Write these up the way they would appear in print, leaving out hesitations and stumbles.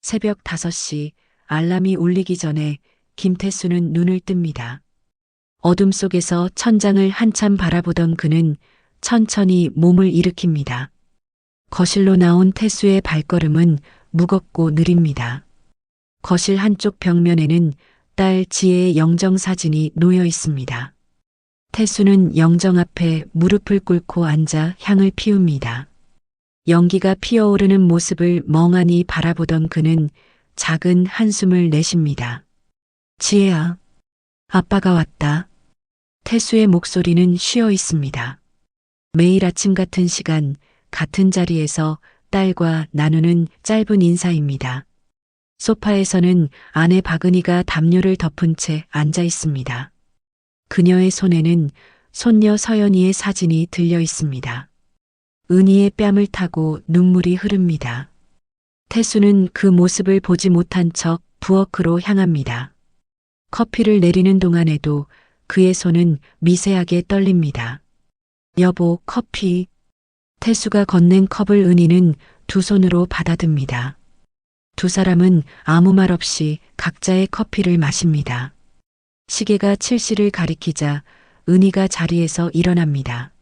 새벽 5시 알람이 울리기 전에 김태수는 눈을 뜹니다. 어둠 속에서 천장을 한참 바라보던 그는 천천히 몸을 일으킵니다. 거실로 나온 태수의 발걸음은 무겁고 느립니다. 거실 한쪽 벽면에는 딸 지혜의 영정 사진이 놓여 있습니다. 태수는 영정 앞에 무릎을 꿇고 앉아 향을 피웁니다. 연기가 피어오르는 모습을 멍하니 바라보던 그는 작은 한숨을 내쉽니다. 지혜야, 아빠가 왔다. 태수의 목소리는 쉬어 있습니다. 매일 아침 같은 시간, 같은 자리에서 딸과 나누는 짧은 인사입니다. 소파에서는 아내 박은희가 담요를 덮은 채 앉아 있습니다. 그녀의 손에는 손녀 서연이의 사진이 들려 있습니다. 은희의 뺨을 타고 눈물이 흐릅니다. 태수는 그 모습을 보지 못한 척 부엌으로 향합니다. 커피를 내리는 동안에도 그의 손은 미세하게 떨립니다. 여보, 커피. 태수가 건넨 컵을 은희는 두 손으로 받아듭니다. 두 사람은 아무 말 없이 각자의 커피를 마십니다. 시계가 7시를 가리키자 은희가 자리에서 일어납니다.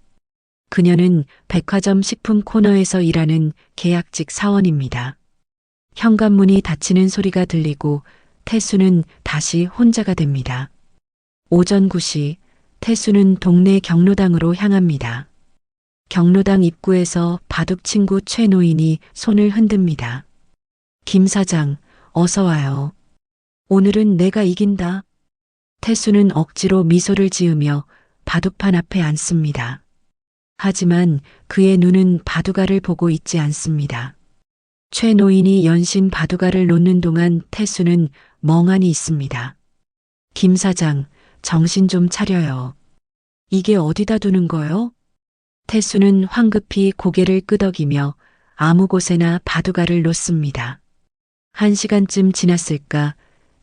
그녀는 백화점 식품 코너에서 일하는 계약직 사원입니다. 현관문이 닫히는 소리가 들리고 태수는 다시 혼자가 됩니다. 오전 9시 태수는 동네 경로당으로 향합니다. 경로당 입구에서 바둑 친구 최 노인이 손을 흔듭니다. 김 사장, 어서 와요. 오늘은 내가 이긴다. 태수는 억지로 미소를 지으며 바둑판 앞에 앉습니다. 하지만 그의 눈은 바둑알을 보고 있지 않습니다. 최 노인이 연신 바둑알을 놓는 동안 태수는 멍하니 있습니다. 김 사장, 정신 좀 차려요. 이게 어디다 두는 거요? 태수는 황급히 고개를 끄덕이며 아무 곳에나 바둑알을 놓습니다. 1시간쯤 지났을까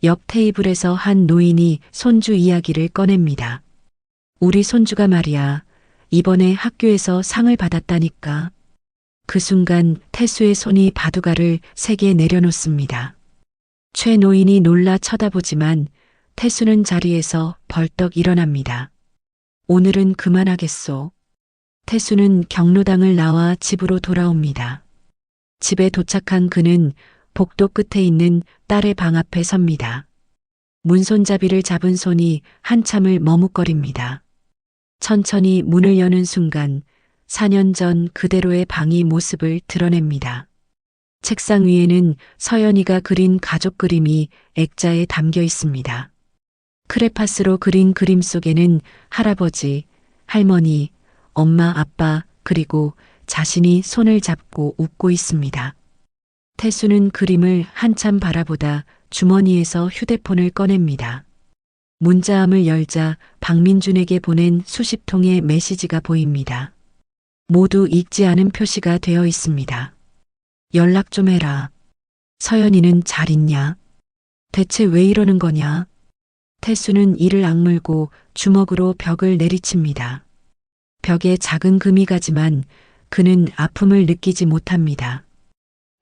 옆 테이블에서 한 노인이 손주 이야기를 꺼냅니다. 우리 손주가 말이야, 이번에 학교에서 상을 받았다니까. 그 순간 태수의 손이 바둑알을 3개 내려놓습니다. 최 노인이 놀라 쳐다보지만 태수는 자리에서 벌떡 일어납니다. 오늘은 그만하겠소. 태수는 경로당을 나와 집으로 돌아옵니다. 집에 도착한 그는 복도 끝에 있는 딸의 방 앞에 섭니다. 문손잡이를 잡은 손이 한참을 머뭇거립니다. 천천히 문을 여는 순간 4년 전 그대로의 방이 모습을 드러냅니다. 책상 위에는 서연이가 그린 가족 그림이 액자에 담겨 있습니다. 크레파스로 그린 그림 속에는 할아버지, 할머니, 엄마, 아빠, 그리고 자신이 손을 잡고 웃고 있습니다. 태수는 그림을 한참 바라보다 주머니에서 휴대폰을 꺼냅니다. 문자함을 열자 박민준에게 보낸 수십 통의 메시지가 보입니다. 모두 읽지 않은 표시가 되어 있습니다. 연락 좀 해라. 서연이는 잘 있냐? 대체 왜 이러는 거냐? 태수는 이를 악물고 주먹으로 벽을 내리칩니다. 벽에 작은 금이 가지만 그는 아픔을 느끼지 못합니다.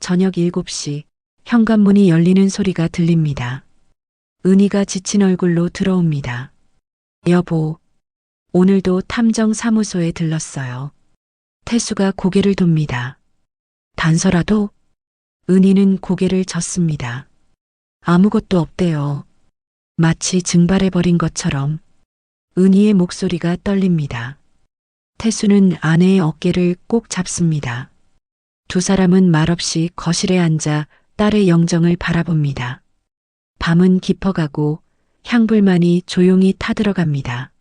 저녁 7시 현관문이 열리는 소리가 들립니다. 은희가 지친 얼굴로 들어옵니다. 여보, 오늘도 탐정사무소에 들렀어요. 태수가 고개를 돕니다. 단서라도? 은희는 고개를 젓습니다. 아무것도 없대요. 마치 증발해버린 것처럼. 은희의 목소리가 떨립니다. 태수는 아내의 어깨를 꼭 잡습니다. 두 사람은 말없이 거실에 앉아 딸의 영정을 바라봅니다. 밤은 깊어가고 향불만이 조용히 타들어갑니다.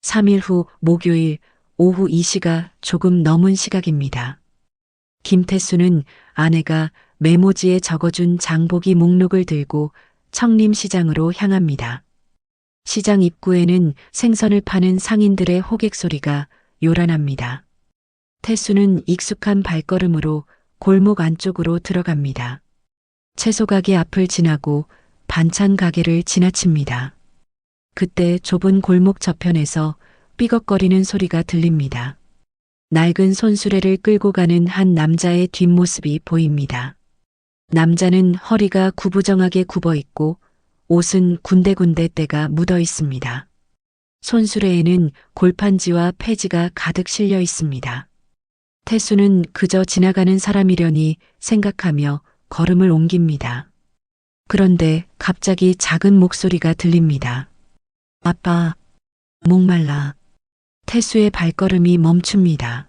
3일 후 목요일 오후 2시가 조금 넘은 시각입니다. 김태수는 아내가 메모지에 적어준 장보기 목록을 들고 청림시장으로 향합니다. 시장 입구에는 생선을 파는 상인들의 호객 소리가 요란합니다. 태수는 익숙한 발걸음으로 골목 안쪽으로 들어갑니다. 채소 가게 앞을 지나고 반찬 가게를 지나칩니다. 그때 좁은 골목 저편에서 삐걱거리는 소리가 들립니다. 낡은 손수레를 끌고 가는 한 남자의 뒷모습이 보입니다. 남자는 허리가 구부정하게 굽어 있고 옷은 군데군데 때가 묻어 있습니다. 손수레에는 골판지와 폐지가 가득 실려 있습니다. 태수는 그저 지나가는 사람이려니 생각하며 걸음을 옮깁니다. 그런데 갑자기 작은 목소리가 들립니다. 아빠, 목말라. 태수의 발걸음이 멈춥니다.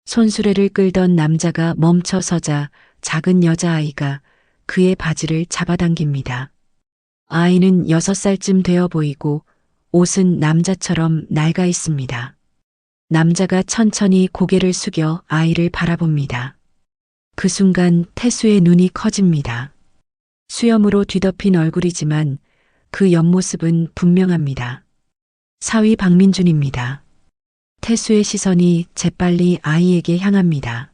손수레를 끌던 남자가 멈춰 서자 작은 여자아이가 그의 바지를 잡아당깁니다. 아이는 6살쯤 되어 보이고 옷은 남자처럼 낡아 있습니다. 남자가 천천히 고개를 숙여 아이를 바라봅니다. 그 순간 태수의 눈이 커집니다. 수염으로 뒤덮인 얼굴이지만 그 옆모습은 분명합니다. 사위 박민준입니다. 태수의 시선이 재빨리 아이에게 향합니다.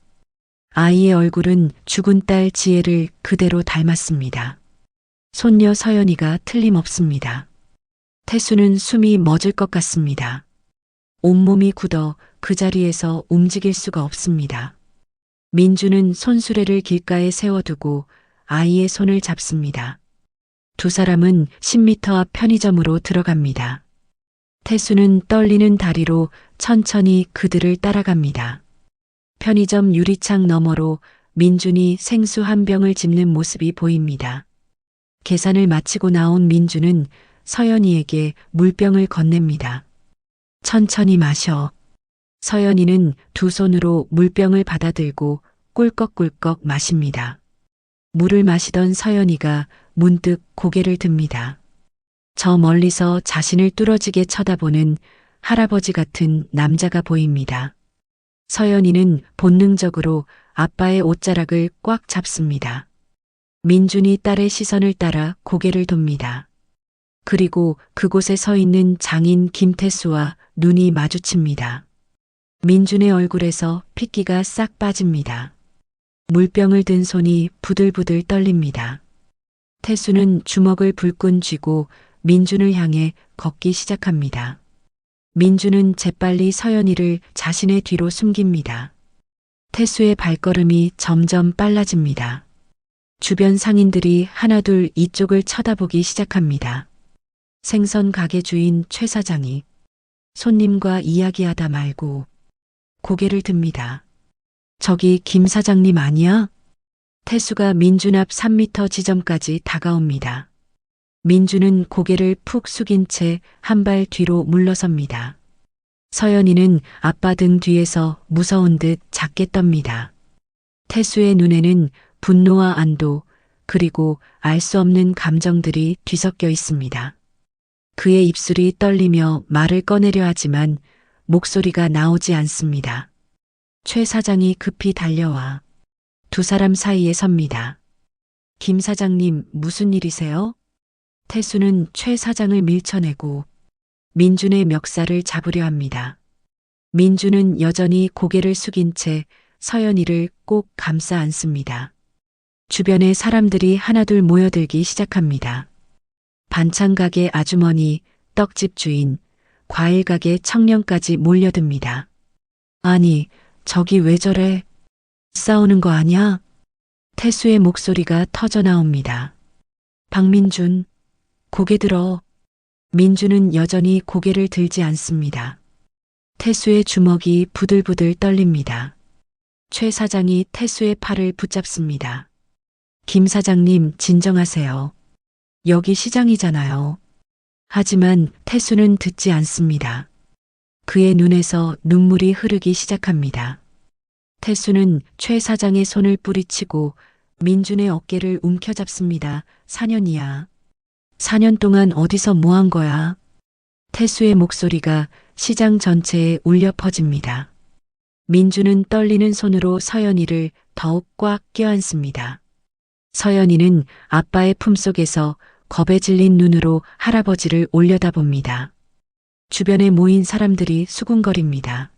아이의 얼굴은 죽은 딸 지혜를 그대로 닮았습니다. 손녀 서연이가 틀림없습니다. 태수는 숨이 멎을 것 같습니다. 온몸이 굳어 그 자리에서 움직일 수가 없습니다. 민주는 손수레를 길가에 세워두고 아이의 손을 잡습니다. 두 사람은 10m 앞 편의점으로 들어갑니다. 태수는 떨리는 다리로 천천히 그들을 따라갑니다. 편의점 유리창 너머로 민준이 생수 한 병을 집는 모습이 보입니다. 계산을 마치고 나온 민준은 서연이에게 물병을 건넵니다. 천천히 마셔. 서연이는 두 손으로 물병을 받아들고 꿀꺽꿀꺽 마십니다. 물을 마시던 서연이가 문득 고개를 듭니다. 저 멀리서 자신을 뚫어지게 쳐다보는 할아버지 같은 남자가 보입니다. 서연이는 본능적으로 아빠의 옷자락을 꽉 잡습니다. 민준이 딸의 시선을 따라 고개를 돕니다. 그리고 그곳에 서 있는 장인 김태수와 눈이 마주칩니다. 민준의 얼굴에서 핏기가 싹 빠집니다. 물병을 든 손이 부들부들 떨립니다. 태수는 주먹을 불끈 쥐고 민준을 향해 걷기 시작합니다. 민준은 재빨리 서연이를 자신의 뒤로 숨깁니다. 태수의 발걸음이 점점 빨라집니다. 주변 상인들이 하나둘 이쪽을 쳐다보기 시작합니다. 생선 가게 주인 최 사장이 손님과 이야기하다 말고 고개를 듭니다. 저기 김 사장님 아니야? 태수가 민준 앞 3m 지점까지 다가옵니다. 민준은 고개를 푹 숙인 채 한 발 뒤로 물러섭니다. 서연이는 아빠 등 뒤에서 무서운 듯 작게 떱니다. 태수의 눈에는 분노와 안도 그리고 알 수 없는 감정들이 뒤섞여 있습니다. 그의 입술이 떨리며 말을 꺼내려 하지만 목소리가 나오지 않습니다. 최 사장이 급히 달려와 두 사람 사이에 섭니다. 김 사장님 무슨 일이세요? 태수는 최 사장을 밀쳐내고 민준의 멱살을 잡으려 합니다. 민준은 여전히 고개를 숙인 채 서연이를 꼭 감싸 안습니다. 주변에 사람들이 하나둘 모여들기 시작합니다. 반찬 가게 아주머니, 떡집 주인, 과일 가게 청년까지 몰려듭니다. 아니, 저기 왜 저래? 싸우는 거 아니야? 태수의 목소리가 터져 나옵니다. 박민준, 고개 들어. 민준은 여전히 고개를 들지 않습니다. 태수의 주먹이 부들부들 떨립니다. 최 사장이 태수의 팔을 붙잡습니다. 김 사장님 진정하세요. 여기 시장이잖아요. 하지만 태수는 듣지 않습니다. 그의 눈에서 눈물이 흐르기 시작합니다. 태수는 최 사장의 손을 뿌리치고 민준의 어깨를 움켜잡습니다. 4년이야. 4년 동안 어디서 뭐 한 거야? 태수의 목소리가 시장 전체에 울려 퍼집니다. 민준은 떨리는 손으로 서연이를 더욱 꽉 껴안습니다. 서연이는 아빠의 품속에서 겁에 질린 눈으로 할아버지를 올려다봅니다. 주변에 모인 사람들이 수군거립니다.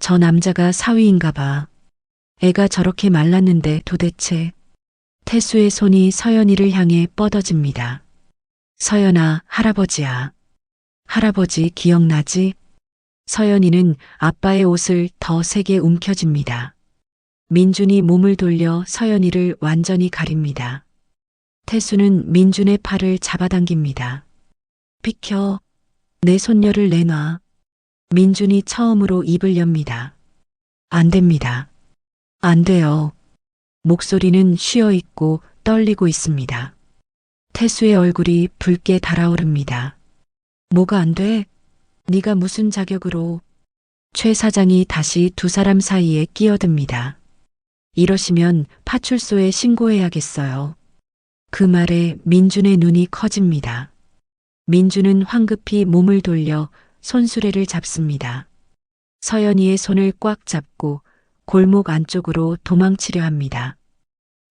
저 남자가 사위인가 봐. 애가 저렇게 말랐는데 도대체. 태수의 손이 서연이를 향해 뻗어집니다. 서연아, 할아버지야. 할아버지 기억나지? 서연이는 아빠의 옷을 더 세게 움켜쥡니다. 민준이 몸을 돌려 서연이를 완전히 가립니다. 태수는 민준의 팔을 잡아당깁니다. 비켜. 내 손녀를 내놔. 민준이 처음으로 입을 엽니다. 안 됩니다. 안 돼요. 목소리는 쉬어 있고 떨리고 있습니다. 태수의 얼굴이 붉게 달아오릅니다. 뭐가 안 돼? 네가 무슨 자격으로? 최 사장이 다시 두 사람 사이에 끼어듭니다. 이러시면 파출소에 신고해야겠어요. 그 말에 민준의 눈이 커집니다. 민준은 황급히 몸을 돌려 손수레를 잡습니다. 서연이의 손을 꽉 잡고 골목 안쪽으로 도망치려 합니다.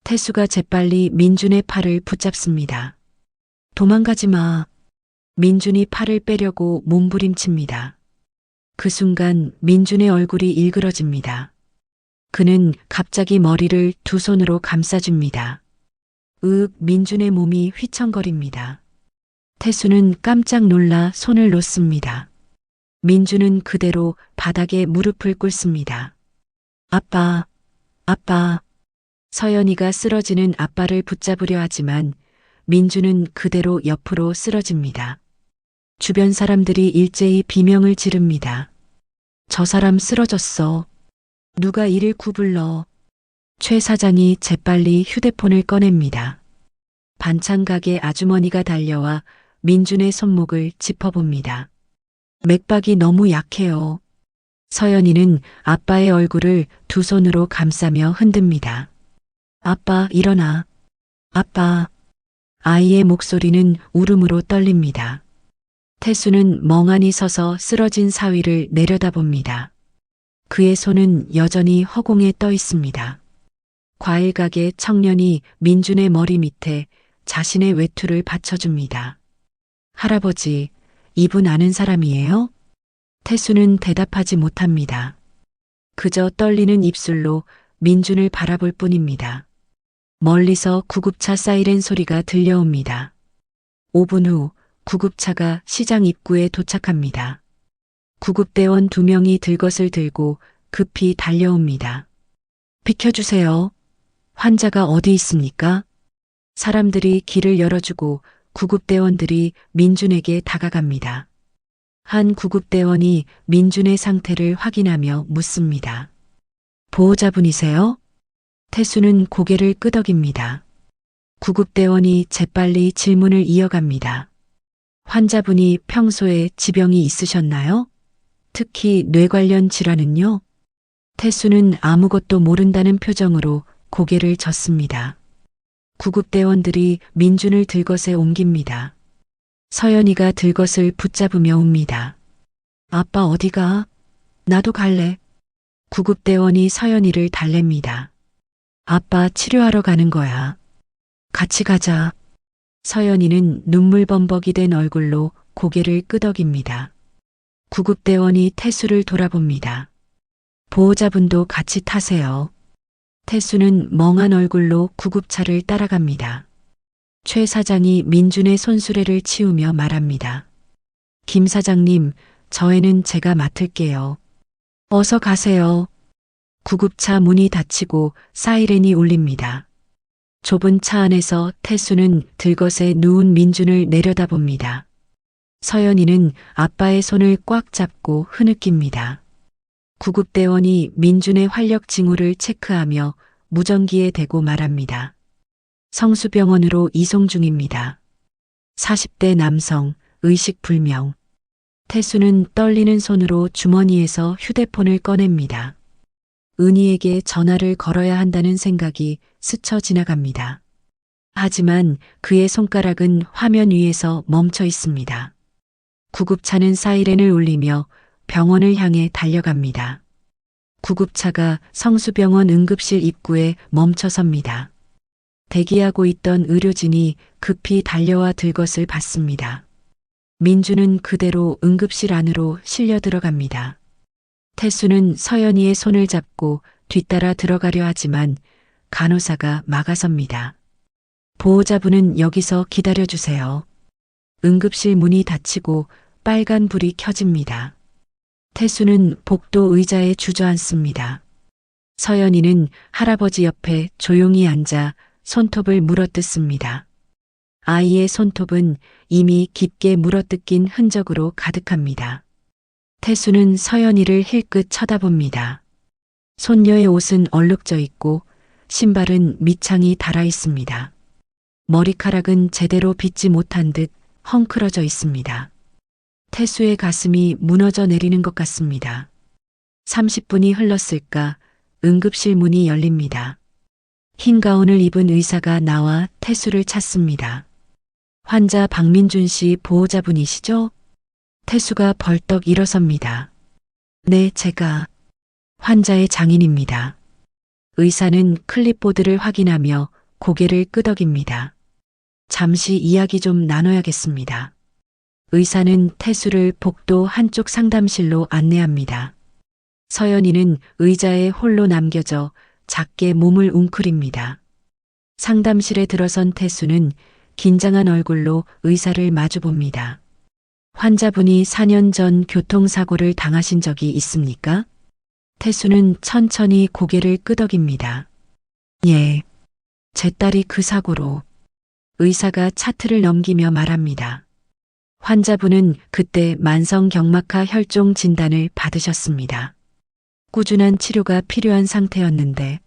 태수가 재빨리 민준의 팔을 붙잡습니다. 도망가지 마. 민준이 팔을 빼려고 몸부림칩니다. 그 순간 민준의 얼굴이 일그러집니다. 그는 갑자기 머리를 두 손으로 감싸줍니다. 민준의 몸이 휘청거립니다. 태수는 깜짝 놀라 손을 놓습니다. 민준은 그대로 바닥에 무릎을 꿇습니다. 아빠, 아빠. 서연이가 쓰러지는 아빠를 붙잡으려 하지만 민준은 그대로 옆으로 쓰러집니다. 주변 사람들이 일제히 비명을 지릅니다. 저 사람 쓰러졌어. 누가 119 불러. 최 사장이 재빨리 휴대폰을 꺼냅니다. 반찬 가게 아주머니가 달려와 민준의 손목을 짚어봅니다. 맥박이 너무 약해요. 서연이는 아빠의 얼굴을 두 손으로 감싸며 흔듭니다. 아빠, 일어나. 아빠. 아이의 목소리는 울음으로 떨립니다. 태수는 멍하니 서서 쓰러진 사위를 내려다봅니다. 그의 손은 여전히 허공에 떠 있습니다. 과일 가게 청년이 민준의 머리 밑에 자신의 외투를 받쳐줍니다. 할아버지, 이분 아는 사람이에요? 태수는 대답하지 못합니다. 그저 떨리는 입술로 민준을 바라볼 뿐입니다. 멀리서 구급차 사이렌 소리가 들려옵니다. 5분 후 구급차가 시장 입구에 도착합니다. 구급대원 2명이 들것을 들고 급히 달려옵니다. 비켜주세요. 환자가 어디 있습니까? 사람들이 길을 열어주고 구급대원들이 민준에게 다가갑니다. 한 구급대원이 민준의 상태를 확인하며 묻습니다. 보호자분이세요? 태수는 고개를 끄덕입니다. 구급대원이 재빨리 질문을 이어갑니다. 환자분이 평소에 지병이 있으셨나요? 특히 뇌 관련 질환은요? 태수는 아무것도 모른다는 표정으로 고개를 젓습니다. 구급대원들이 민준을 들것에 옮깁니다. 서연이가 들것을 붙잡으며 웁니다. 아빠 어디가? 나도 갈래. 구급대원이 서연이를 달랩니다. 아빠 치료하러 가는 거야. 같이 가자. 서연이는 눈물범벅이 된 얼굴로 고개를 끄덕입니다. 구급대원이 태수를 돌아봅니다. 보호자분도 같이 타세요. 태수는 멍한 얼굴로 구급차를 따라갑니다. 최 사장이 민준의 손수레를 치우며 말합니다. 김 사장님, 저 애는 제가 맡을게요. 어서 가세요. 구급차 문이 닫히고 사이렌이 울립니다. 좁은 차 안에서 태수는 들것에 누운 민준을 내려다봅니다. 서연이는 아빠의 손을 꽉 잡고 흐느낍니다. 구급대원이 민준의 활력 징후를 체크하며 무전기에 대고 말합니다. 성수병원으로 이송 중입니다. 40대 남성, 의식불명. 태수는 떨리는 손으로 주머니에서 휴대폰을 꺼냅니다. 은희에게 전화를 걸어야 한다는 생각이 스쳐 지나갑니다. 하지만 그의 손가락은 화면 위에서 멈춰 있습니다. 구급차는 사이렌을 울리며 병원을 향해 달려갑니다. 구급차가 성수병원 응급실 입구에 멈춰섭니다. 대기하고 있던 의료진이 급히 달려와 들것을 받습니다. 민주는 그대로 응급실 안으로 실려 들어갑니다. 태수는 서연이의 손을 잡고 뒤따라 들어가려 하지만 간호사가 막아섭니다. 보호자분은 여기서 기다려주세요. 응급실 문이 닫히고 빨간 불이 켜집니다. 태수는 복도 의자에 주저앉습니다. 서연이는 할아버지 옆에 조용히 앉아 손톱을 물어뜯습니다. 아이의 손톱은 이미 깊게 물어뜯긴 흔적으로 가득합니다. 태수는 서연이를 힐끗 쳐다봅니다. 손녀의 옷은 얼룩져 있고 신발은 밑창이 닳아 있습니다. 머리카락은 제대로 빗지 못한 듯 헝클어져 있습니다. 태수의 가슴이 무너져 내리는 것 같습니다. 30분이 흘렀을까 응급실 문이 열립니다. 흰 가운을 입은 의사가 나와 태수를 찾습니다. 환자 박민준 씨 보호자분이시죠? 태수가 벌떡 일어섭니다. 네, 제가 환자의 장인입니다. 의사는 클립보드를 확인하며 고개를 끄덕입니다. 잠시 이야기 좀 나눠야겠습니다. 의사는 태수를 복도 한쪽 상담실로 안내합니다. 서연이는 의자에 홀로 남겨져 작게 몸을 웅크립니다. 상담실에 들어선 태수는 긴장한 얼굴로 의사를 마주봅니다. 환자분이 4년 전 교통사고를 당하신 적이 있습니까? 태수는 천천히 고개를 끄덕입니다. 예, 제 딸이 그 사고로. 의사가 차트를 넘기며 말합니다. 환자분은 그때 만성경막하 혈종 진단을 받으셨습니다. 꾸준한 치료가 필요한 상태였는데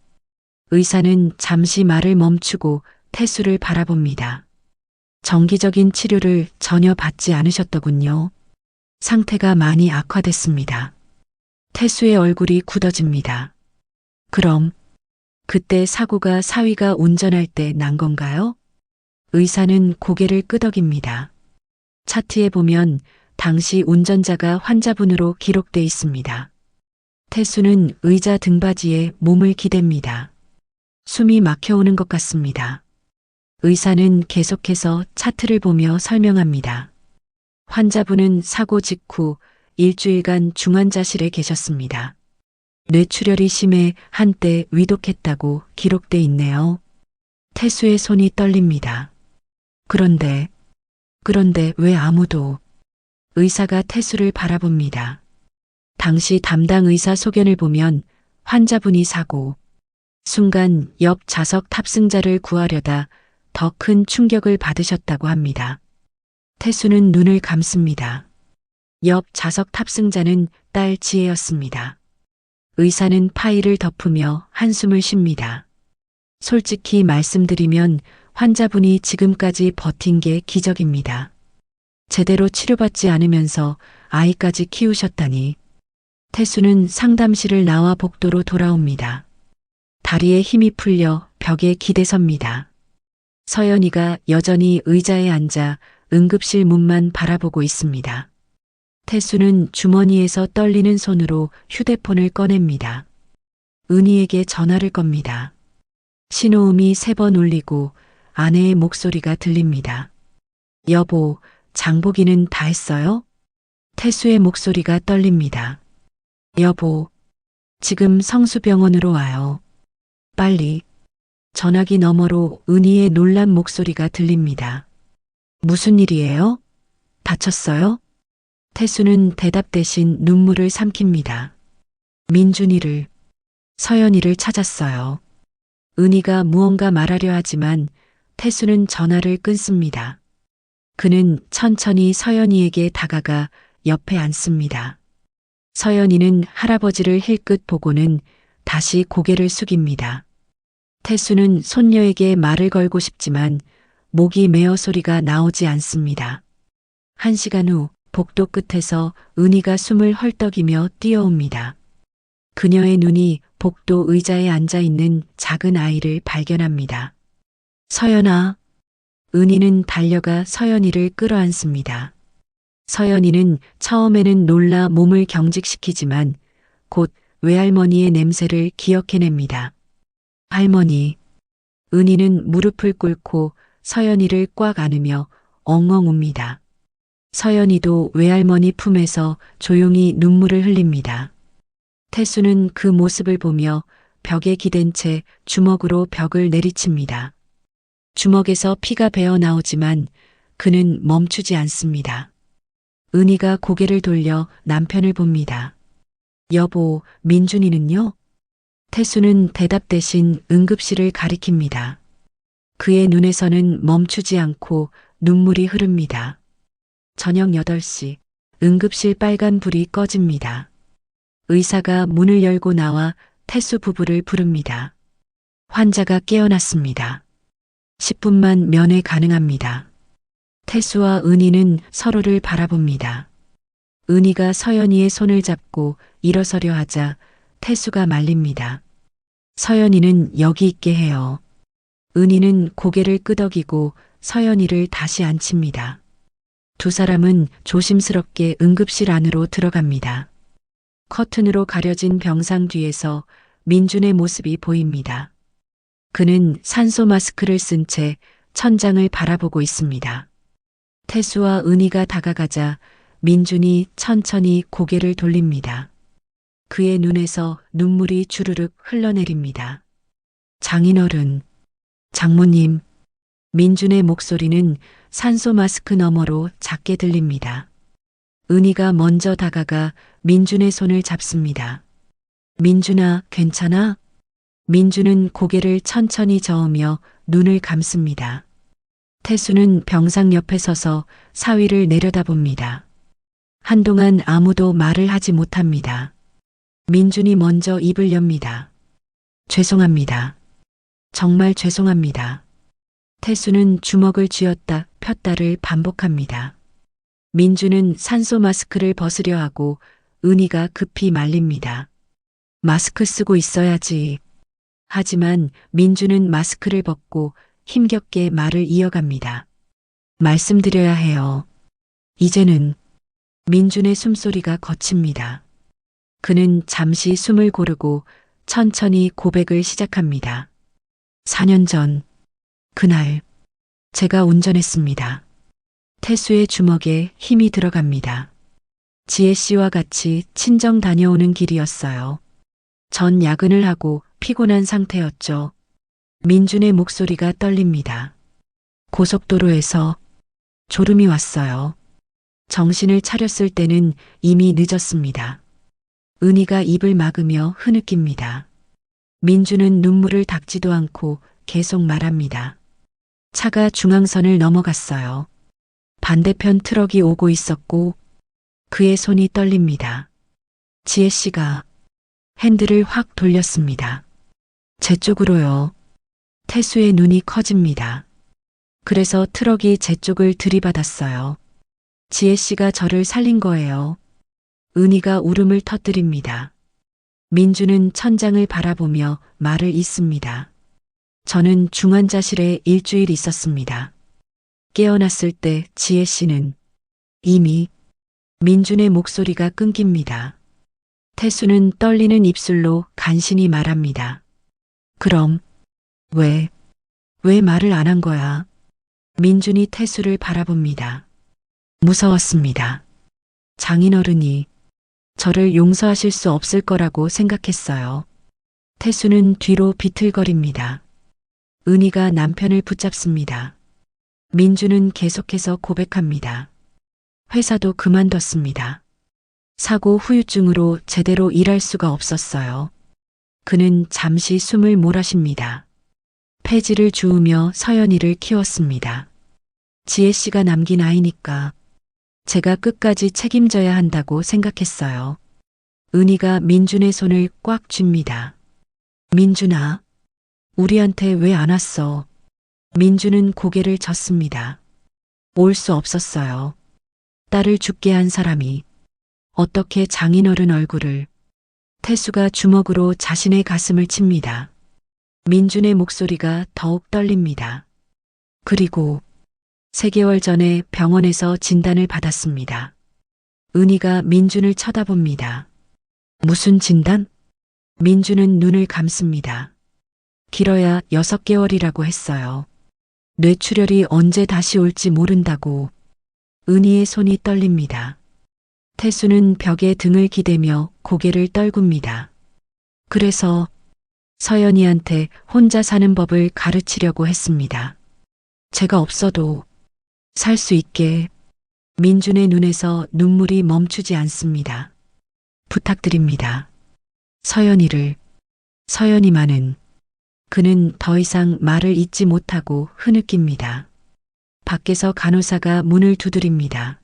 의사는 잠시 말을 멈추고 태수를 바라봅니다. 정기적인 치료를 전혀 받지 않으셨더군요. 상태가 많이 악화됐습니다. 태수의 얼굴이 굳어집니다. 그럼 그때 사고가 사위가 운전할 때 난 건가요? 의사는 고개를 끄덕입니다. 차트에 보면 당시 운전자가 환자분으로 기록돼 있습니다. 태수는 의자 등받이에 몸을 기댑니다. 숨이 막혀오는 것 같습니다. 의사는 계속해서 차트를 보며 설명합니다. 환자분은 사고 직후 일주일간 중환자실에 계셨습니다. 뇌출혈이 심해 한때 위독했다고 기록돼 있네요. 태수의 손이 떨립니다. 그런데 왜 아무도. 의사가 태수를 바라봅니다. 당시 담당 의사 소견을 보면 환자분이 사고 순간 옆 좌석 탑승자를 구하려다 더 큰 충격을 받으셨다고 합니다. 태수는 눈을 감습니다. 옆 좌석 탑승자는 딸 지혜였습니다. 의사는 파일을 덮으며 한숨을 쉽니다. 솔직히 말씀드리면 환자분이 지금까지 버틴 게 기적입니다. 제대로 치료받지 않으면서 아이까지 키우셨다니. 태수는 상담실을 나와 복도로 돌아옵니다. 다리에 힘이 풀려 벽에 기대섭니다. 서연이가 여전히 의자에 앉아 응급실 문만 바라보고 있습니다. 태수는 주머니에서 떨리는 손으로 휴대폰을 꺼냅니다. 은희에게 전화를 겁니다. 신호음이 3번 울리고 아내의 목소리가 들립니다. 여보, 장보기는 다 했어요? 태수의 목소리가 떨립니다. 여보, 지금 성수병원으로 와요. 빨리. 전화기 너머로 은희의 놀란 목소리가 들립니다. 무슨 일이에요? 다쳤어요? 태수는 대답 대신 눈물을 삼킵니다. 민준이를, 서연이를 찾았어요. 은희가 무언가 말하려 하지만 태수는 전화를 끊습니다. 그는 천천히 서연이에게 다가가 옆에 앉습니다. 서연이는 할아버지를 힐끗 보고는 다시 고개를 숙입니다. 태수는 손녀에게 말을 걸고 싶지만 목이 메어 소리가 나오지 않습니다. 1시간 후 복도 끝에서 은희가 숨을 헐떡이며 뛰어옵니다. 그녀의 눈이 복도 의자에 앉아 있는 작은 아이를 발견합니다. 서연아. 은희는 달려가 서연이를 끌어안습니다. 서연이는 처음에는 놀라 몸을 경직시키지만 곧 외할머니의 냄새를 기억해냅니다. 할머니. 은희는 무릎을 꿇고 서연이를 꽉 안으며 엉엉 웁니다. 서연이도 외할머니 품에서 조용히 눈물을 흘립니다. 태수는 그 모습을 보며 벽에 기댄 채 주먹으로 벽을 내리칩니다. 주먹에서 피가 배어 나오지만 그는 멈추지 않습니다. 은희가 고개를 돌려 남편을 봅니다. 여보, 민준이는요? 태수는 대답 대신 응급실을 가리킵니다. 그의 눈에서는 멈추지 않고 눈물이 흐릅니다. 저녁 8시 응급실 빨간 불이 꺼집니다. 의사가 문을 열고 나와 태수 부부를 부릅니다. 환자가 깨어났습니다. 10분만 면회 가능합니다. 태수와 은희는 서로를 바라봅니다. 은희가 서연이의 손을 잡고 일어서려 하자 태수가 말립니다. 서연이는 여기 있게 해요. 은희는 고개를 끄덕이고 서연이를 다시 앉힙니다. 두 사람은 조심스럽게 응급실 안으로 들어갑니다. 커튼으로 가려진 병상 뒤에서 민준의 모습이 보입니다. 그는 산소 마스크를 쓴 채 천장을 바라보고 있습니다. 태수와 은희가 다가가자 민준이 천천히 고개를 돌립니다. 그의 눈에서 눈물이 주르륵 흘러내립니다. 장인어른, 장모님, 민준의 목소리는 산소 마스크 너머로 작게 들립니다. 은희가 먼저 다가가 민준의 손을 잡습니다. 민준아, 괜찮아? 민준은 고개를 천천히 저으며 눈을 감습니다. 태수는 병상 옆에 서서 사위를 내려다봅니다. 한동안 아무도 말을 하지 못합니다. 민준이 먼저 입을 엽니다. 죄송합니다. 정말 죄송합니다. 태수는 주먹을 쥐었다 폈다를 반복합니다. 민준은 산소 마스크를 벗으려 하고 은희가 급히 말립니다. 마스크 쓰고 있어야지. 하지만 민준은 마스크를 벗고 힘겹게 말을 이어갑니다. 말씀드려야 해요. 이제는 민준의 숨소리가 거칩니다. 그는 잠시 숨을 고르고 천천히 고백을 시작합니다. 4년 전, 그날, 제가 운전했습니다. 태수의 주먹에 힘이 들어갑니다. 지혜 씨와 같이 친정 다녀오는 길이었어요. 전 야근을 하고 피곤한 상태였죠. 민준의 목소리가 떨립니다. 고속도로에서 졸음이 왔어요. 정신을 차렸을 때는 이미 늦었습니다. 은희가 입을 막으며 흐느낍니다. 민준은 눈물을 닦지도 않고 계속 말합니다. 차가 중앙선을 넘어갔어요. 반대편 트럭이 오고 있었고 그의 손이 떨립니다. 지혜 씨가 핸들을 확 돌렸습니다. 제 쪽으로요. 태수의 눈이 커집니다. 그래서 트럭이 제 쪽을 들이받았어요. 지혜 씨가 저를 살린 거예요. 은희가 울음을 터뜨립니다. 민주는 천장을 바라보며 말을 잇습니다. 저는 중환자실에 일주일 있었습니다. 깨어났을 때 지혜 씨는 이미 민준의 목소리가 끊깁니다. 태수는 떨리는 입술로 간신히 말합니다. 그럼 왜 말을 안 한 거야? 민준이 태수를 바라봅니다. 무서웠습니다. 장인어른이 저를 용서하실 수 없을 거라고 생각했어요. 태수는 뒤로 비틀거립니다. 은희가 남편을 붙잡습니다. 민주는 계속해서 고백합니다. 회사도 그만뒀습니다. 사고 후유증으로 제대로 일할 수가 없었어요. 그는 잠시 숨을 몰아쉽니다. 폐지를 주우며 서연이를 키웠습니다. 지혜 씨가 남긴 아이니까 제가 끝까지 책임져야 한다고 생각했어요. 은희가 민준의 손을 꽉 쥡니다. 민준아, 우리한테 왜 안 왔어? 민준은 고개를 젓습니다. 올 수 없었어요. 딸을 죽게 한 사람이 어떻게 장인어른 얼굴을. 태수가 주먹으로 자신의 가슴을 칩니다. 민준의 목소리가 더욱 떨립니다. 그리고 3개월 전에 병원에서 진단을 받았습니다. 은희가 민준을 쳐다봅니다. 무슨 진단? 민준은 눈을 감습니다. 길어야 6개월이라고 했어요. 뇌출혈이 언제 다시 올지 모른다고. 은희의 손이 떨립니다. 태수는 벽에 등을 기대며 고개를 떨굽니다. 그래서 서연이한테 혼자 사는 법을 가르치려고 했습니다. 제가 없어도 살 수 있게. 민준의 눈에서 눈물이 멈추지 않습니다. 부탁드립니다. 서연이를 서연이만은 그는 더 이상 말을 잇지 못하고 흐느낍니다. 밖에서 간호사가 문을 두드립니다.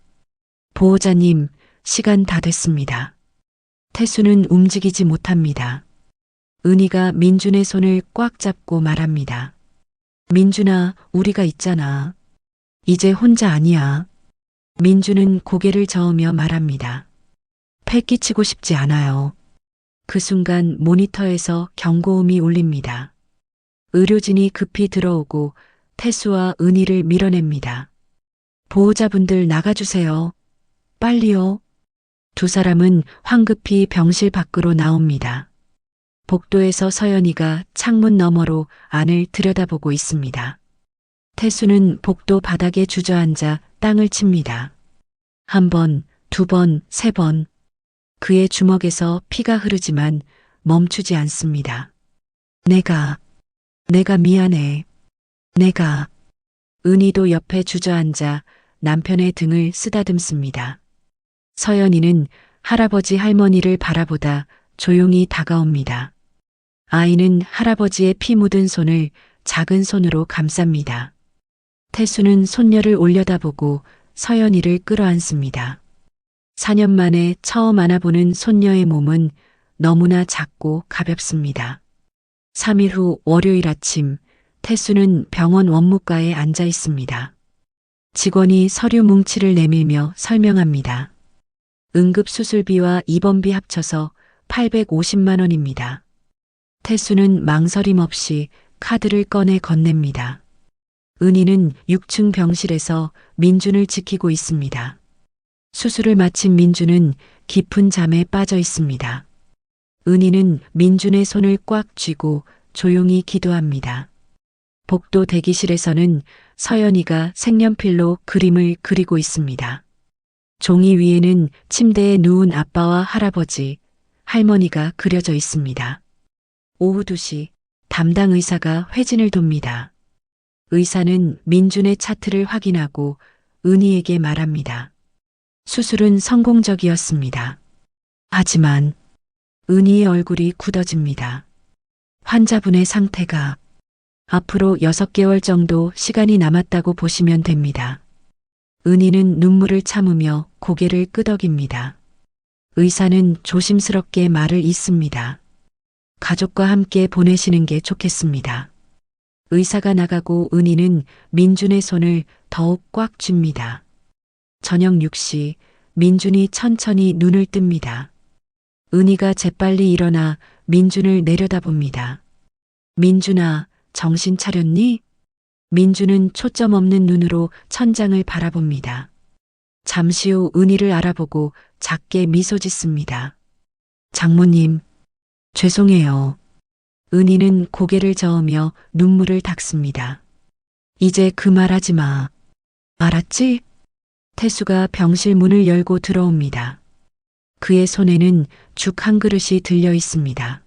보호자님, 시간 다 됐습니다. 태수는 움직이지 못합니다. 은희가 민준의 손을 꽉 잡고 말합니다. 민준아, 우리가 있잖아. 이제 혼자 아니야. 민준은 고개를 저으며 말합니다. 패 끼치고 싶지 않아요. 그 순간 모니터에서 경고음이 울립니다. 의료진이 급히 들어오고 태수와 은희를 밀어냅니다. 보호자분들 나가주세요. 빨리요. 두 사람은 황급히 병실 밖으로 나옵니다. 복도에서 서연이가 창문 너머로 안을 들여다보고 있습니다. 태수는 복도 바닥에 주저앉아 땅을 칩니다. 한 번, 두 번, 세 번. 그의 주먹에서 피가 흐르지만 멈추지 않습니다. 내가 미안해. 은희도 옆에 주저앉아 남편의 등을 쓰다듬습니다. 서연이는 할아버지 할머니를 바라보다 조용히 다가옵니다. 아이는 할아버지의 피 묻은 손을 작은 손으로 감쌉니다. 태수는 손녀를 올려다보고 서연이를 끌어안습니다. 4년 만에 처음 안아보는 손녀의 몸은 너무나 작고 가볍습니다. 3일 후 월요일 아침, 태수는 병원 원무과에 앉아 있습니다. 직원이 서류 뭉치를 내밀며 설명합니다. 응급수술비와 입원비 합쳐서 850만 원입니다. 태수는 망설임 없이 카드를 꺼내 건넵니다. 은희는 6층 병실에서 민준을 지키고 있습니다. 수술을 마친 민준은 깊은 잠에 빠져 있습니다. 은희는 민준의 손을 꽉 쥐고 조용히 기도합니다. 복도 대기실에서는 서연이가 색연필로 그림을 그리고 있습니다. 종이 위에는 침대에 누운 아빠와 할아버지, 할머니가 그려져 있습니다. 오후 2시 담당 의사가 회진을 돕니다. 의사는 민준의 차트를 확인하고 은희에게 말합니다. 수술은 성공적이었습니다. 하지만 은희의 얼굴이 굳어집니다. 환자분의 상태가 앞으로 6개월 정도 시간이 남았다고 보시면 됩니다. 은희는 눈물을 참으며 고개를 끄덕입니다. 의사는 조심스럽게 말을 잇습니다. 가족과 함께 보내시는 게 좋겠습니다. 의사가 나가고 은희는 민준의 손을 더욱 꽉 쥡니다. 저녁 6시 민준이 천천히 눈을 뜹니다. 은희가 재빨리 일어나 민준을 내려다봅니다. 민준아, 정신 차렸니? 민준은 초점 없는 눈으로 천장을 바라봅니다. 잠시 후 은희를 알아보고 작게 미소 짓습니다. 장모님, 죄송해요. 은희는 고개를 저으며 눈물을 닦습니다. 이제 그 말하지 마. 알았지? 태수가 병실 문을 열고 들어옵니다. 그의 손에는 죽 한 그릇이 들려 있습니다.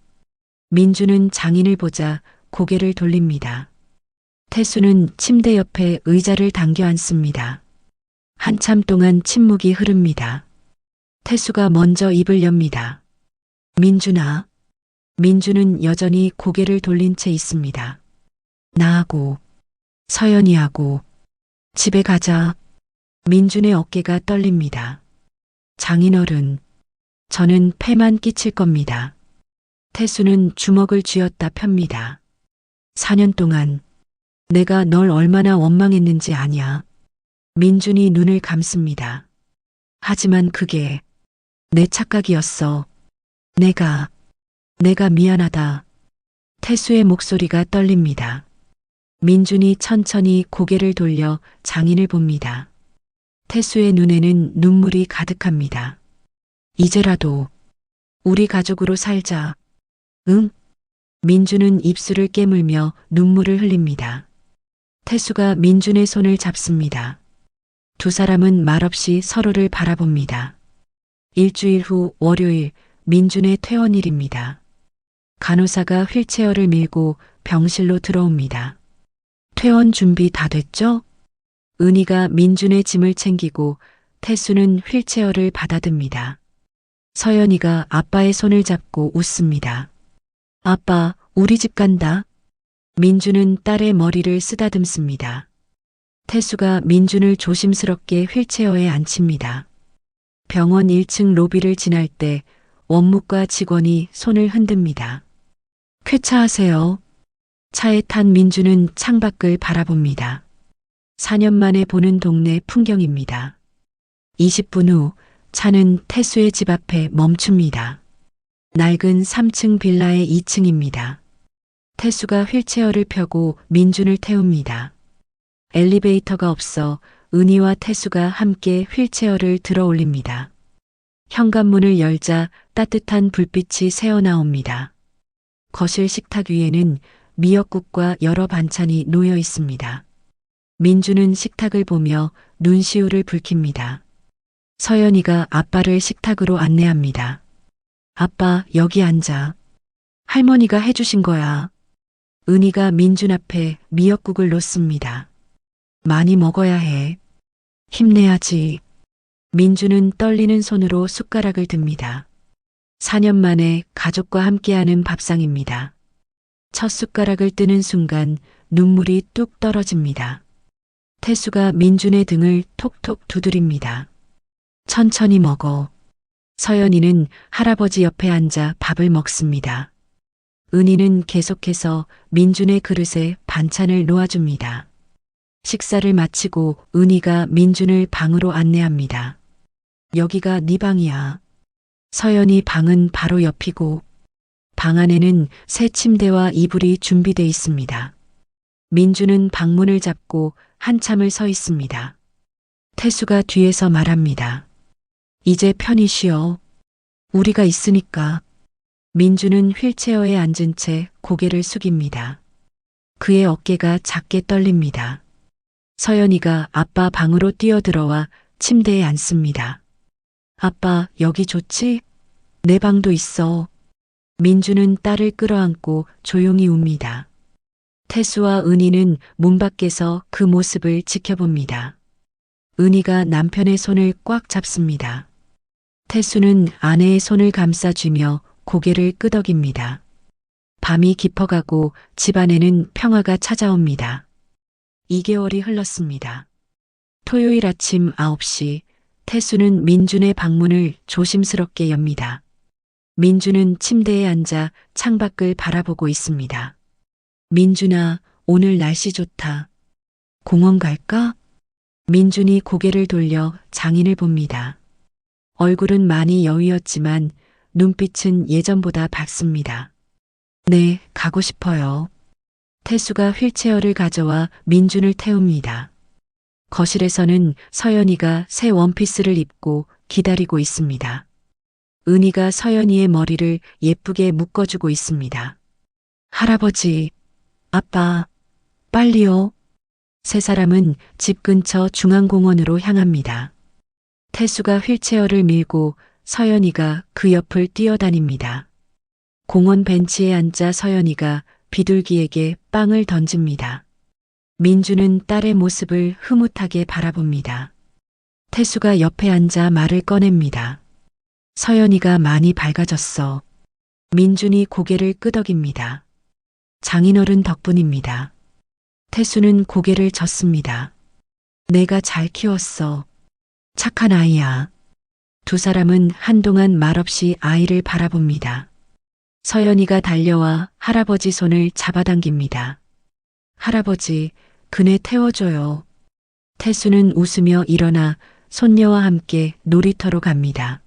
민준은 장인을 보자 고개를 돌립니다. 태수는 침대 옆에 의자를 당겨 앉습니다. 한참 동안 침묵이 흐릅니다. 태수가 먼저 입을 엽니다. 민준아. 민준은 여전히 고개를 돌린 채 있습니다. 나하고 서연이하고 집에 가자. 민준의 어깨가 떨립니다. 장인어른, 저는 폐만 끼칠 겁니다. 태수는 주먹을 쥐었다 펴니다. 4년 동안 내가 널 얼마나 원망했는지 아냐. 민준이 눈을 감습니다. 하지만 그게 내 착각이었어. 내가 미안하다. 태수의 목소리가 떨립니다. 민준이 천천히 고개를 돌려 장인을 봅니다. 태수의 눈에는 눈물이 가득합니다. 이제라도 우리 가족으로 살자. 응? 민준은 입술을 깨물며 눈물을 흘립니다. 태수가 민준의 손을 잡습니다. 두 사람은 말없이 서로를 바라봅니다. 일주일 후 월요일 민준의 퇴원일입니다. 간호사가 휠체어를 밀고 병실로 들어옵니다. 퇴원 준비 다 됐죠? 은희가 민준의 짐을 챙기고 태수는 휠체어를 받아듭니다. 서연이가 아빠의 손을 잡고 웃습니다. 아빠, 우리 집 간다. 민주는 딸의 머리를 쓰다듬습니다. 태수가 민준을 조심스럽게 휠체어에 앉힙니다. 병원 1층 로비를 지날 때 원무과 직원이 손을 흔듭니다. 쾌차하세요. 차에 탄 민주는 창밖을 바라봅니다. 4년 만에 보는 동네 풍경입니다. 20분 후 차는 태수의 집 앞에 멈춥니다. 낡은 3층 빌라의 2층입니다. 태수가 휠체어를 펴고 민준을 태웁니다. 엘리베이터가 없어 은희와 태수가 함께 휠체어를 들어 올립니다. 현관문을 열자 따뜻한 불빛이 새어나옵니다. 거실 식탁 위에는 미역국과 여러 반찬이 놓여 있습니다. 민주는 식탁을 보며 눈시울을 붉힙니다. 서연이가 아빠를 식탁으로 안내합니다. 아빠, 여기 앉아. 할머니가 해주신 거야. 은희가 민준 앞에 미역국을 놓습니다. 많이 먹어야 해. 힘내야지. 민주는 떨리는 손으로 숟가락을 듭니다. 4년 만에 가족과 함께하는 밥상입니다. 첫 숟가락을 뜨는 순간 눈물이 뚝 떨어집니다. 태수가 민준의 등을 톡톡 두드립니다. 천천히 먹어. 서연이는 할아버지 옆에 앉아 밥을 먹습니다. 은희는 계속해서 민준의 그릇에 반찬을 놓아줍니다. 식사를 마치고 은희가 민준을 방으로 안내합니다. 여기가 네 방이야. 서연이 방은 바로 옆이고 방 안에는 새 침대와 이불이 준비돼 있습니다. 민준은 방문을 잡고 한참을 서 있습니다. 태수가 뒤에서 말합니다. 이제 편히 쉬어. 우리가 있으니까. 민준은 휠체어에 앉은 채 고개를 숙입니다. 그의 어깨가 작게 떨립니다. 서연이가 아빠 방으로 뛰어들어와 침대에 앉습니다. 아빠, 여기 좋지? 내 방도 있어. 민주는 딸을 끌어안고 조용히 웁니다. 태수와 은희는 문 밖에서 그 모습을 지켜봅니다. 은희가 남편의 손을 꽉 잡습니다. 태수는 아내의 손을 감싸쥐며 고개를 끄덕입니다. 밤이 깊어가고 집안에는 평화가 찾아옵니다. 2개월이 흘렀습니다. 토요일 아침 9시 태수는 민준의 방문을 조심스럽게 엽니다. 민준은 침대에 앉아 창밖을 바라보고 있습니다. 민준아, 오늘 날씨 좋다. 공원 갈까? 민준이 고개를 돌려 장인을 봅니다. 얼굴은 많이 여위었지만 눈빛은 예전보다 밝습니다. 네, 가고 싶어요. 태수가 휠체어를 가져와 민준을 태웁니다. 거실에서는 서연이가 새 원피스를 입고 기다리고 있습니다. 은희가 서연이의 머리를 예쁘게 묶어주고 있습니다. 할아버지, 아빠, 빨리요. 세 사람은 집 근처 중앙공원으로 향합니다. 태수가 휠체어를 밀고 서연이가 그 옆을 뛰어다닙니다. 공원 벤치에 앉아 서연이가 비둘기에게 빵을 던집니다. 민주는 딸의 모습을 흐뭇하게 바라봅니다. 태수가 옆에 앉아 말을 꺼냅니다. 서연이가 많이 밝아졌어. 민준이 고개를 끄덕입니다. 장인어른 덕분입니다. 태수는 고개를 젓습니다. 내가 잘 키웠어. 착한 아이야. 두 사람은 한동안 말없이 아이를 바라봅니다. 서연이가 달려와 할아버지 손을 잡아당깁니다. 할아버지, 그네 태워줘요. 태수는 웃으며 일어나 손녀와 함께 놀이터로 갑니다.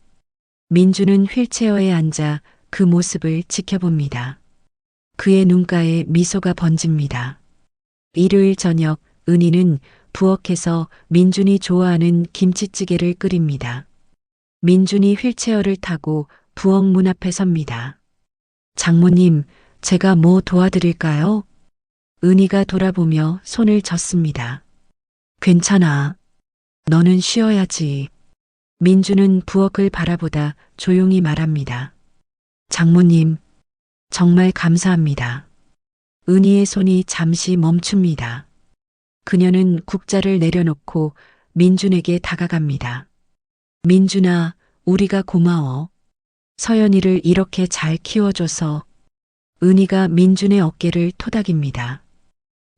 민주는 휠체어에 앉아 그 모습을 지켜봅니다. 그의 눈가에 미소가 번집니다. 일요일 저녁 은희는 부엌에서 민준이 좋아하는 김치찌개를 끓입니다. 민준이 휠체어를 타고 부엌 문 앞에 섭니다. 장모님, 제가 뭐 도와드릴까요? 은희가 돌아보며 손을 젓습니다. 괜찮아. 너는 쉬어야지. 민주는 부엌을 바라보다 조용히 말합니다. 장모님, 정말 감사합니다. 은희의 손이 잠시 멈춥니다. 그녀는 국자를 내려놓고 민준에게 다가갑니다. 민준아, 우리가 고마워. 서연이를 이렇게 잘 키워줘서. 은희가 민준의 어깨를 토닥입니다.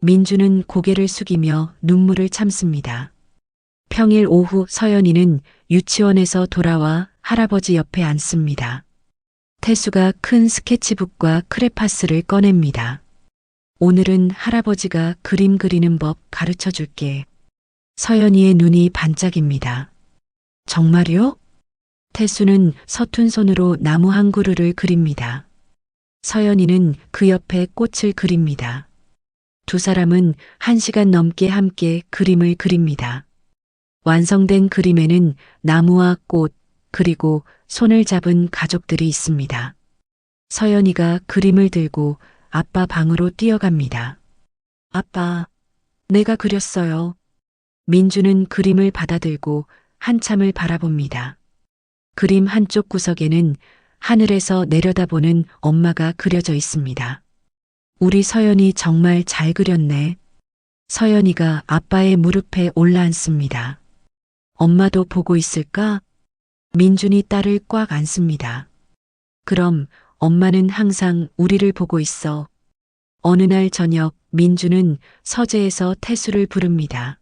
민준은 고개를 숙이며 눈물을 참습니다. 평일 오후 서연이는 유치원에서 돌아와 할아버지 옆에 앉습니다. 태수가 큰 스케치북과 크레파스를 꺼냅니다. 오늘은 할아버지가 그림 그리는 법 가르쳐 줄게. 서연이의 눈이 반짝입니다. 정말요? 태수는 서툰 손으로 나무 한 그루를 그립니다. 서연이는 그 옆에 꽃을 그립니다. 두 사람은 1시간 넘게 함께 그림을 그립니다. 완성된 그림에는 나무와 꽃, 그리고 손을 잡은 가족들이 있습니다. 서연이가 그림을 들고 아빠 방으로 뛰어갑니다. 아빠, 내가 그렸어요. 민주는 그림을 받아들고 한참을 바라봅니다. 그림 한쪽 구석에는 하늘에서 내려다보는 엄마가 그려져 있습니다. 우리 서연이 정말 잘 그렸네. 서연이가 아빠의 무릎에 올라앉습니다. 엄마도 보고 있을까? 민준이 딸을 꽉 안습니다. 그럼 엄마는 항상 우리를 보고 있어. 어느 날 저녁 민준은 서재에서 태수를 부릅니다.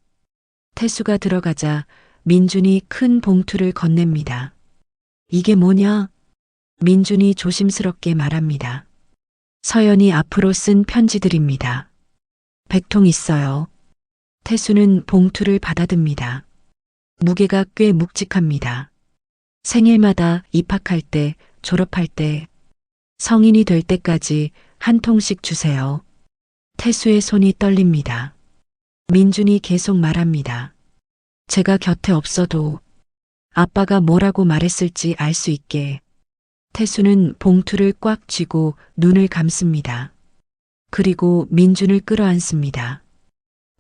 태수가 들어가자 민준이 큰 봉투를 건넵니다. 이게 뭐냐? 민준이 조심스럽게 말합니다. 서연이 앞으로 쓴 편지들입니다. 100통 있어요. 태수는 봉투를 받아듭니다. 무게가 꽤 묵직합니다. 생일마다 입학할 때, 졸업할 때, 성인이 될 때까지 한 통씩 주세요. 태수의 손이 떨립니다. 민준이 계속 말합니다. 제가 곁에 없어도 아빠가 뭐라고 말했을지 알 수 있게. 태수는 봉투를 꽉 쥐고 눈을 감습니다. 그리고 민준을 끌어안습니다.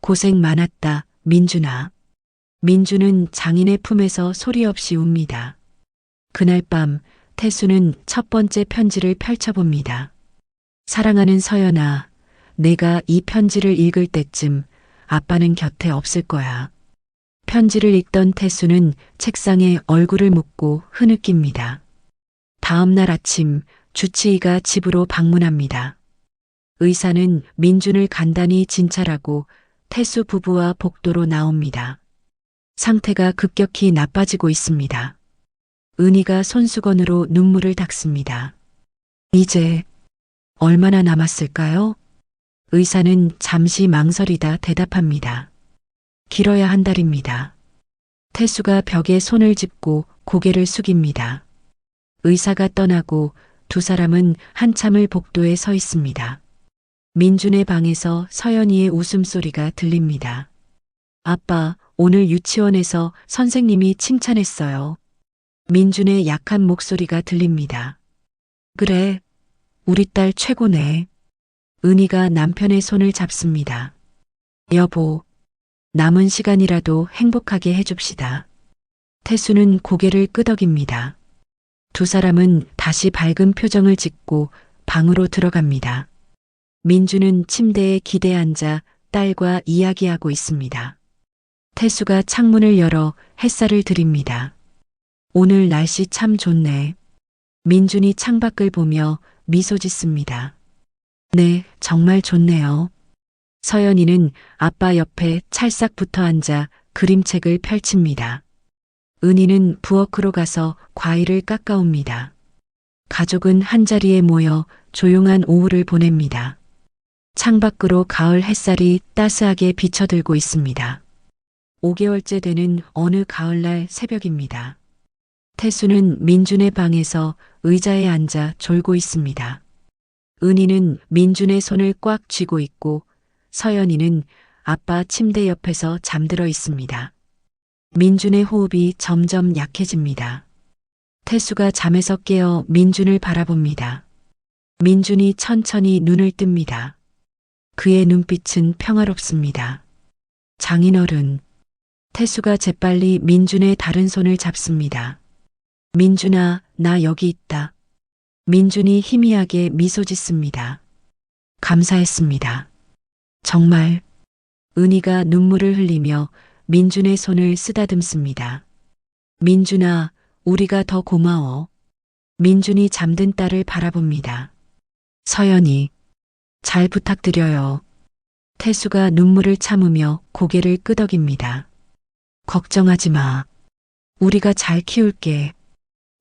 고생 많았다, 민준아. 민준은 장인의 품에서 소리 없이 웁니다. 그날 밤 태수는 첫 번째 편지를 펼쳐봅니다. 사랑하는 서연아, 내가 이 편지를 읽을 때쯤 아빠는 곁에 없을 거야. 편지를 읽던 태수는 책상에 얼굴을 묻고 흐느낍니다. 다음 날 아침 주치의가 집으로 방문합니다. 의사는 민준을 간단히 진찰하고 태수 부부와 복도로 나옵니다. 상태가 급격히 나빠지고 있습니다. 은희가 손수건으로 눈물을 닦습니다. 이제 얼마나 남았을까요? 의사는 잠시 망설이다 대답합니다. 길어야 한 달입니다. 태수가 벽에 손을 짚고 고개를 숙입니다. 의사가 떠나고 두 사람은 한참을 복도에 서 있습니다. 민준의 방에서 서연이의 웃음소리가 들립니다. 아빠, 오늘 유치원에서 선생님이 칭찬했어요. 민준의 약한 목소리가 들립니다. 그래, 우리 딸 최고네. 은희가 남편의 손을 잡습니다. 여보, 남은 시간이라도 행복하게 해줍시다. 태수는 고개를 끄덕입니다. 두 사람은 다시 밝은 표정을 짓고 방으로 들어갑니다. 민주는 침대에 기대 앉아 딸과 이야기하고 있습니다. 태수가 창문을 열어 햇살을 들입니다. 오늘 날씨 참 좋네. 민준이 창밖을 보며 미소 짓습니다. 네, 정말 좋네요. 서연이는 아빠 옆에 찰싹 붙어 앉아 그림책을 펼칩니다. 은희는 부엌으로 가서 과일을 깎아옵니다. 가족은 한자리에 모여 조용한 오후를 보냅니다. 창밖으로 가을 햇살이 따스하게 비쳐들고 있습니다. 5개월째 되는 어느 가을날 새벽입니다. 태수는 민준의 방에서 의자에 앉아 졸고 있습니다. 은희는 민준의 손을 꽉 쥐고 있고 서연이는 아빠 침대 옆에서 잠들어 있습니다. 민준의 호흡이 점점 약해집니다. 태수가 잠에서 깨어 민준을 바라봅니다. 민준이 천천히 눈을 뜹니다. 그의 눈빛은 평화롭습니다. 장인어른. 태수가 재빨리 민준의 다른 손을 잡습니다. 민준아, 나 여기 있다. 민준이 희미하게 미소 짓습니다. 감사했습니다. 정말. 은희가 눈물을 흘리며 민준의 손을 쓰다듬습니다. 민준아, 우리가 더 고마워. 민준이 잠든 딸을 바라봅니다. 서연이, 잘 부탁드려요. 태수가 눈물을 참으며 고개를 끄덕입니다. 걱정하지 마. 우리가 잘 키울게.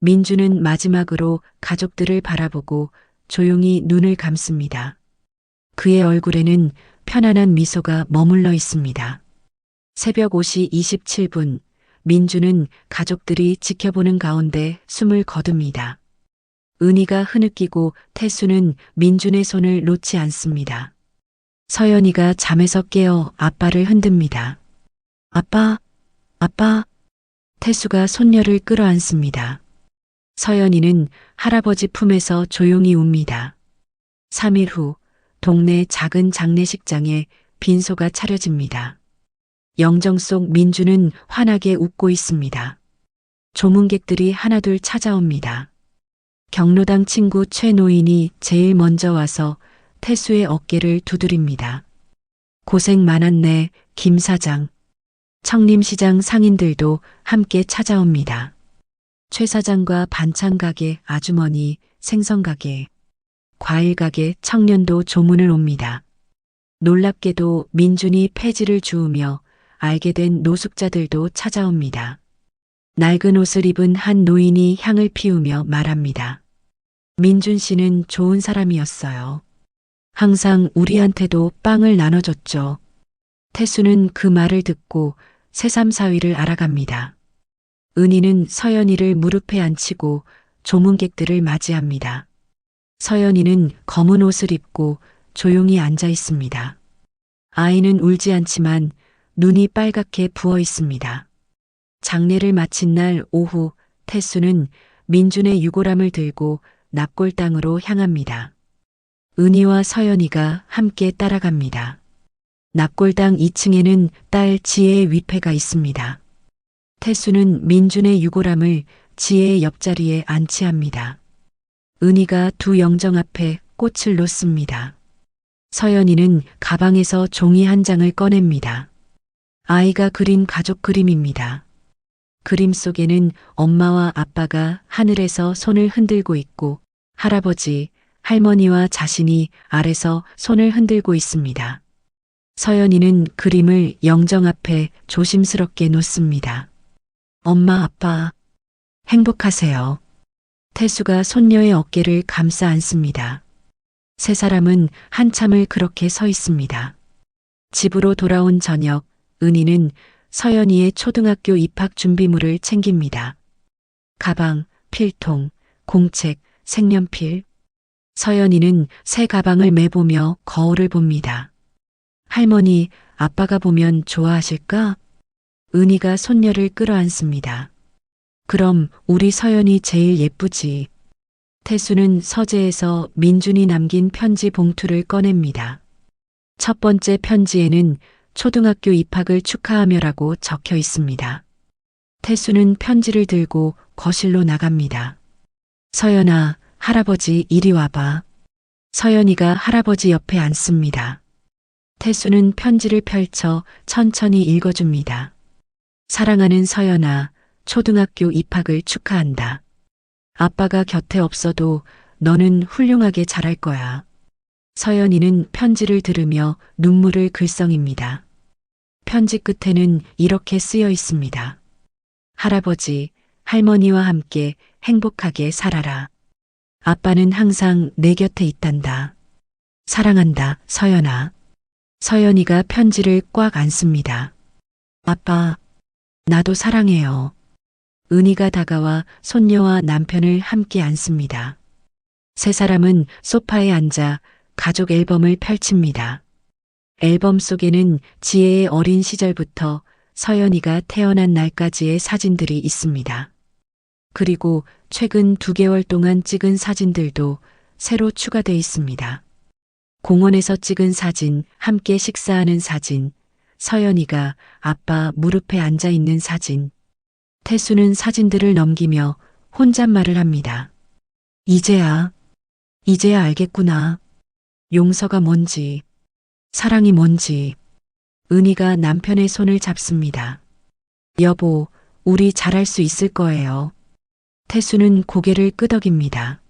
민주는 마지막으로 가족들을 바라보고 조용히 눈을 감습니다. 그의 얼굴에는 편안한 미소가 머물러 있습니다. 새벽 5시 27분, 민주는 가족들이 지켜보는 가운데 숨을 거둡니다. 은희가 흐느끼고 태수는 민준의 손을 놓지 않습니다. 서연이가 잠에서 깨어 아빠를 흔듭니다. 아빠, 아빠. 태수가 손녀를 끌어안습니다. 서연이는 할아버지 품에서 조용히 웁니다. 3일 후, 동네 작은 장례식장에 빈소가 차려집니다. 영정 속 민주는 환하게 웃고 있습니다. 조문객들이 하나둘 찾아옵니다. 경로당 친구 최 노인이 제일 먼저 와서 태수의 어깨를 두드립니다. 고생 많았네, 김 사장. 청림시장 상인들도 함께 찾아옵니다. 최 사장과 반찬가게 아주머니, 생선가게, 과일가게 청년도 조문을 옵니다. 놀랍게도 민준이 폐지를 주우며 알게 된 노숙자들도 찾아옵니다. 낡은 옷을 입은 한 노인이 향을 피우며 말합니다. 민준 씨는 좋은 사람이었어요. 항상 우리한테도 빵을 나눠줬죠. 태수는 그 말을 듣고 새삼사위를 알아갑니다. 은희는 서연이를 무릎에 앉히고 조문객들을 맞이합니다. 서연이는 검은 옷을 입고 조용히 앉아 있습니다. 아이는 울지 않지만 눈이 빨갛게 부어 있습니다. 장례를 마친 날 오후 태수는 민준의 유골함을 들고 납골당으로 향합니다. 은희와 서연이가 함께 따라갑니다. 납골당 2층에는 딸 지혜의 위패가 있습니다. 태수는 민준의 유골함을 지혜의 옆자리에 안치합니다. 은희가 두 영정 앞에 꽃을 놓습니다. 서연이는 가방에서 종이 한 장을 꺼냅니다. 아이가 그린 가족 그림입니다. 그림 속에는 엄마와 아빠가 하늘에서 손을 흔들고 있고 할아버지, 할머니와 자신이 아래서 손을 흔들고 있습니다. 서연이는 그림을 영정 앞에 조심스럽게 놓습니다. 엄마, 아빠, 행복하세요. 태수가 손녀의 어깨를 감싸 안습니다. 세 사람은 한참을 그렇게 서 있습니다. 집으로 돌아온 저녁, 은희는 서연이의 초등학교 입학 준비물을 챙깁니다. 가방, 필통, 공책, 색연필. 서연이는 새 가방을 매보며 거울을 봅니다. 할머니, 아빠가 보면 좋아하실까? 은희가 손녀를 끌어안습니다. 그럼 우리 서연이 제일 예쁘지. 태수는 서재에서 민준이 남긴 편지 봉투를 꺼냅니다. 첫 번째 편지에는 초등학교 입학을 축하하며라고 적혀 있습니다. 태수는 편지를 들고 거실로 나갑니다. 서연아, 할아버지 이리 와봐. 서연이가 할아버지 옆에 앉습니다. 태수는 편지를 펼쳐 천천히 읽어줍니다. 사랑하는 서연아, 초등학교 입학을 축하한다. 아빠가 곁에 없어도 너는 훌륭하게 자랄 거야. 서연이는 편지를 들으며 눈물을 글썽입니다. 편지 끝에는 이렇게 쓰여 있습니다. 할아버지, 할머니와 함께 행복하게 살아라. 아빠는 항상 내 곁에 있단다. 사랑한다, 서연아. 서연이가 편지를 꽉 안습니다. 아빠, 나도 사랑해요. 은희가 다가와 손녀와 남편을 함께 안습니다. 세 사람은 소파에 앉아 가족 앨범을 펼칩니다. 앨범 속에는 지혜의 어린 시절부터 서연이가 태어난 날까지의 사진들이 있습니다. 그리고 최근 2개월 동안 찍은 사진들도 새로 추가돼 있습니다. 공원에서 찍은 사진, 함께 식사하는 사진, 서연이가 아빠 무릎에 앉아 있는 사진. 태수는 사진들을 넘기며 혼잣말을 합니다. 이제야 알겠구나. 용서가 뭔지, 사랑이 뭔지. 은희가 남편의 손을 잡습니다. 여보, 우리 잘할 수 있을 거예요. 태수는 고개를 끄덕입니다.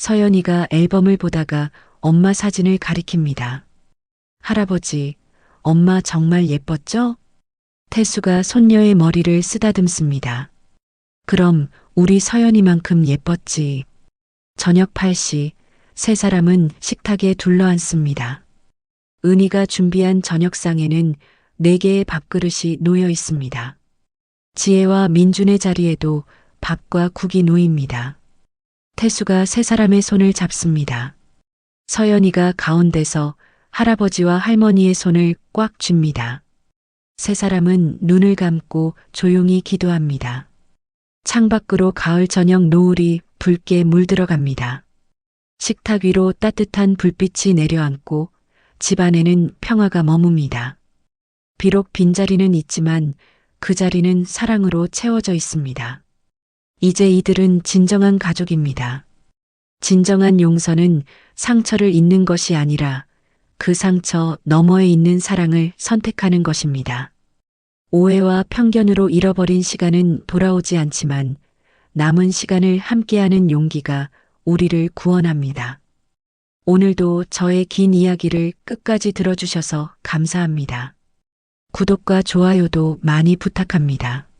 서연이가 앨범을 보다가 엄마 사진을 가리킵니다. 할아버지, 엄마 정말 예뻤죠? 태수가 손녀의 머리를 쓰다듬습니다. 그럼 우리 서연이만큼 예뻤지. 저녁 8시, 세 사람은 식탁에 둘러앉습니다. 은희가 준비한 저녁상에는 4개의 밥그릇이 놓여 있습니다. 지혜와 민준의 자리에도 밥과 국이 놓입니다. 태수가 세 사람의 손을 잡습니다. 서연이가 가운데서 할아버지와 할머니의 손을 꽉 쥡니다. 세 사람은 눈을 감고 조용히 기도합니다. 창밖으로 가을 저녁 노을이 붉게 물들어갑니다. 식탁 위로 따뜻한 불빛이 내려앉고 집안에는 평화가 머뭅니다. 비록 빈자리는 있지만 그 자리는 사랑으로 채워져 있습니다. 이제 이들은 진정한 가족입니다. 진정한 용서는 상처를 잊는 것이 아니라 그 상처 너머에 있는 사랑을 선택하는 것입니다. 오해와 편견으로 잃어버린 시간은 돌아오지 않지만 남은 시간을 함께하는 용기가 우리를 구원합니다. 오늘도 저의 긴 이야기를 끝까지 들어주셔서 감사합니다. 구독과 좋아요도 많이 부탁합니다.